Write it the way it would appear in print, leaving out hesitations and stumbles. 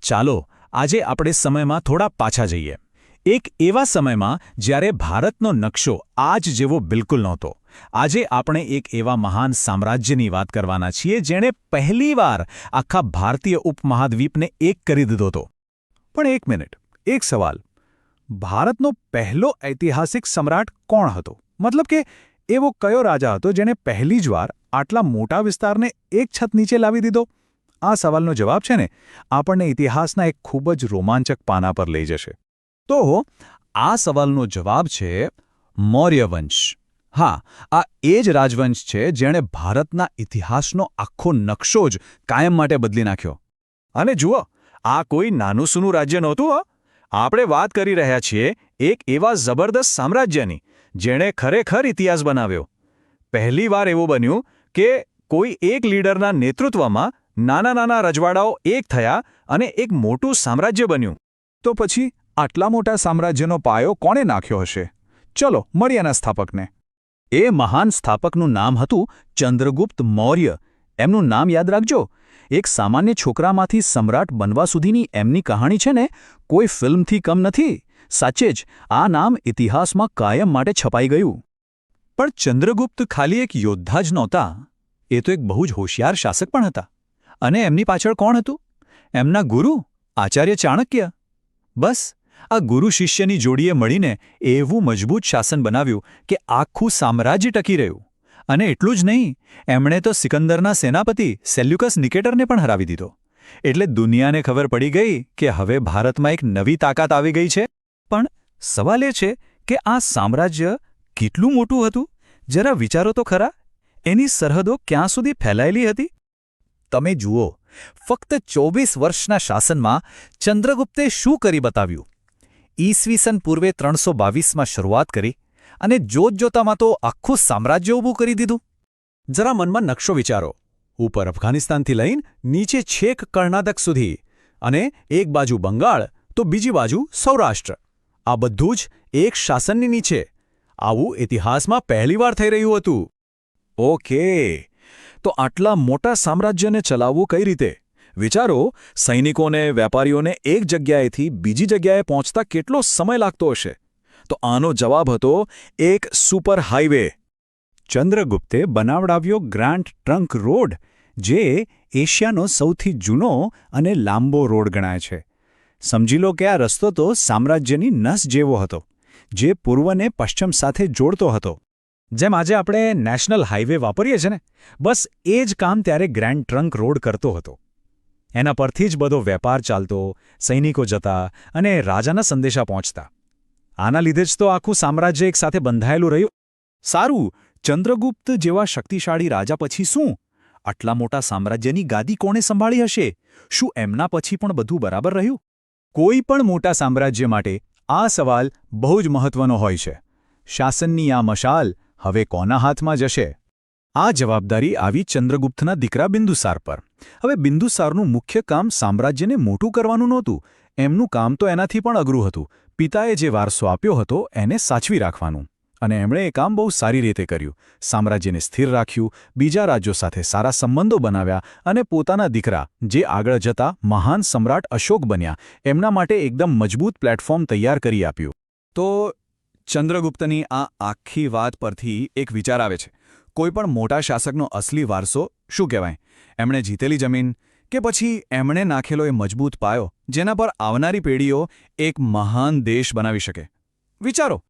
ચાલો આજે આપણે સમયમાં થોડા પાછા જઈએ એક એવા સમયમાં જ્યારે ભારતનો નકશો આજ જેવો બિલકુલ નહોતો આજે આપણે એક એવા મહાન સામ્રાજ્યની વાત કરવાના છીએ જેણે પહેલીવાર આખા ભારતીય ઉપમહાદ્વીપને એક કરી દીધો હતો. પણ એક મિનિટ, એક સવાલ. ભારતનો પહેલો ઐતિહાસિક સમ્રાટ કોણ હતો? મતલબ કે એવો કયો રાજા હતો જેણે પહેલી જ વાર આટલા મોટા વિસ્તારને એક છત નીચે લાવી દીધો? આ સવાલનો જવાબ છે ને આપણને ઇતિહાસના એક ખૂબ જ રોમાંચક પાના પર લઈ જશે. તો આ સવાલનો જવાબ છે મૌર્ય વંશ. હા, આ એ જ રાજવંશ છે જેણે ભારતના ઇતિહાસનો આખો નકશો જ કાયમ માટે બદલી નાખ્યો. અને જુઓ, આ કોઈ નાનું સૂનું રાજ્ય નહોતું. આપણે વાત કરી રહ્યા છીએ એક એવા જબરદસ્ત સામ્રાજ્યની જેણે ખરેખર ઇતિહાસ બનાવ્યો. પહેલીવાર એવું બન્યું કે કોઈ એક લીડરના નેતૃત્વમાં નાના નાના રજવાડાઓ એક થયા અને એક મોટું સામ્રાજ્ય બન્યું. તો પછી આટલા મોટા સામ્રાજ્યનો પાયો કોણે નાખ્યો હશે? ચલો મળીએ એના સ્થાપકને. એ મહાન સ્થાપકનું નામ હતું ચંદ્રગુપ્ત મૌર્ય. એમનું નામ યાદ રાખજો. એક સામાન્ય છોકરામાંથી સમ્રાટ બનવા સુધીની એમની કહાણી છે ને, કોઈ ફિલ્મથી કમ નથી. સાચે જ આ નામ ઇતિહાસમાં કાયમ માટે છપાઈ ગયું. પણ ચંદ્રગુપ્ત ખાલી એક યોદ્ધા જ નહોતા. એ તો એક બહુ જ હોશિયાર શાસક પણ હતા. અને એમની પાછળ કોણ હતું? એમના ગુરુ આચાર્ય ચાણક્ય. બસ આ ગુરુ શિષ્યની જોડીએ મળીને એવું મજબૂત શાસન બનાવ્યું કે આખું સામ્રાજ્ય ટકી રહ્યું. અને એટલું જ નહીં, એમણે તો સિકંદરના સેનાપતિ સેલ્યુકસ નિકેટરને પણ હરાવી દીધો. એટલે દુનિયાને ખબર પડી ગઈ કે હવે ભારતમાં એક નવી તાકાત આવી ગઈ છે. પણ સવાલ એ છે કે આ સામ્રાજ્ય કેટલું મોટું હતું? જરા વિચારો તો ખરા. એની સરહદો ક્યાં સુધી ફેલાયેલી હતી? તમે જુઓ, ફક્ત 24 વર્ષના શાસનમાં ચંદ્રગુપ્તે શું કરી બતાવ્યું? ઈસવીસન પૂર્વે 322માં શરૂઆત કરી અને જોતજોતામાં તો આખું સામ્રાજ્ય ઊભું કરી દીધું. જરા મનમાં નકશો વિચારો. ઉપર અફઘાનિસ્તાનથી લઈને નીચે છેક કર્ણાટક સુધી, અને એક બાજુ બંગાળ તો બીજી બાજુ સૌરાષ્ટ્ર. આ બધું જ એક શાસનની નીચે. આવું ઇતિહાસમાં પહેલીવાર થઈ રહ્યું હતું. ઓકે, તો આટલા મોટા સામ્રાજ્યને ચલાવવું કઈ રીતે? વિચારો, સૈનિકોને, વેપારીઓને એક જગ્યાએથી બીજી જગ્યાએ પહોંચતા કેટલો સમય લાગતો હશે? તો આનો જવાબ હતો એક સુપર હાઈવે. ચંદ્રગુપ્તે બનાવડાવ્યો ગ્રાન્ડ ટ્રંક રોડ, જે એશિયાનો સૌથી જૂનો અને લાંબો રોડ ગણાય છે. સમજી લો કે આ રસ્તો તો સામ્રાજ્યની નસ જેવો હતો, જે પૂર્વને પશ્ચિમ સાથે જોડતો હતો. જેમ આજે આપણે નેશનલ હાઈવે વાપરીએ છીએ ને, બસ એ જ કામ ત્યારે ગ્રાન્ડ ટ્રંક રોડ કરતો હતો. એના પરથી જ બધો વેપાર ચાલતો, સૈનિકો જતા અને રાજાના સંદેશા પહોંચતા. આના લીધે જ તો આખું સામ્રાજ્ય એક સાથે બંધાયેલું રહ્યું. સારું, ચંદ્રગુપ્ત જેવા શક્તિશાળી રાજા પછી શું? આટલા મોટા સામ્રાજ્યની ગાદી કોણે સંભાળી હશે? શું એમના પછી પણ બધું બરાબર રહ્યું? કોઈ પણ મોટા સામ્રાજ્ય માટે આ સવાલ બહુ જ મહત્વનો હોય છે. શાસનની આ મશાલ હવે કોના હાથમાં જશે? આ જવાબદારી આવી ચંદ્રગુપ્તના દીકરા બિંદુસાર પર. હવે બિંદુસારનું મુખ્ય કામ સામ્રાજ્યને મોટું કરવાનું નહોતું. એમનું કામ તો એનાથી પણ અઘરું હતું. પિતાએ જે વારસો આપ્યો હતો એને સાચવી રાખવાનું. અને એમણે એ કામ બહુ સારી રીતે કર્યું. સામ્રાજ્યને સ્થિર રાખ્યું, બીજા રાજ્યો સાથે સારા સંબંધો બનાવ્યા અને પોતાના દીકરા, જે આગળ જતા મહાન સમ્રાટ અશોક બન્યા, એમના માટે એકદમ મજબૂત પ્લેટફોર્મ તૈયાર કરી આપ્યું. તો ચંદ્રગુપ્તની આ આખી વાત પરથી એક વિચાર આવે છે. કોઈ પણ મોટા શાસકનો અસલી વારસો શું કહેવાય? એમણે જીતેલી જમીન, કે પછી એમણે નાખેલો એ મજબૂત પાયો જેના પર આવનારી પેઢીઓ એક મહાન દેશ બનાવી શકે? વિચારો.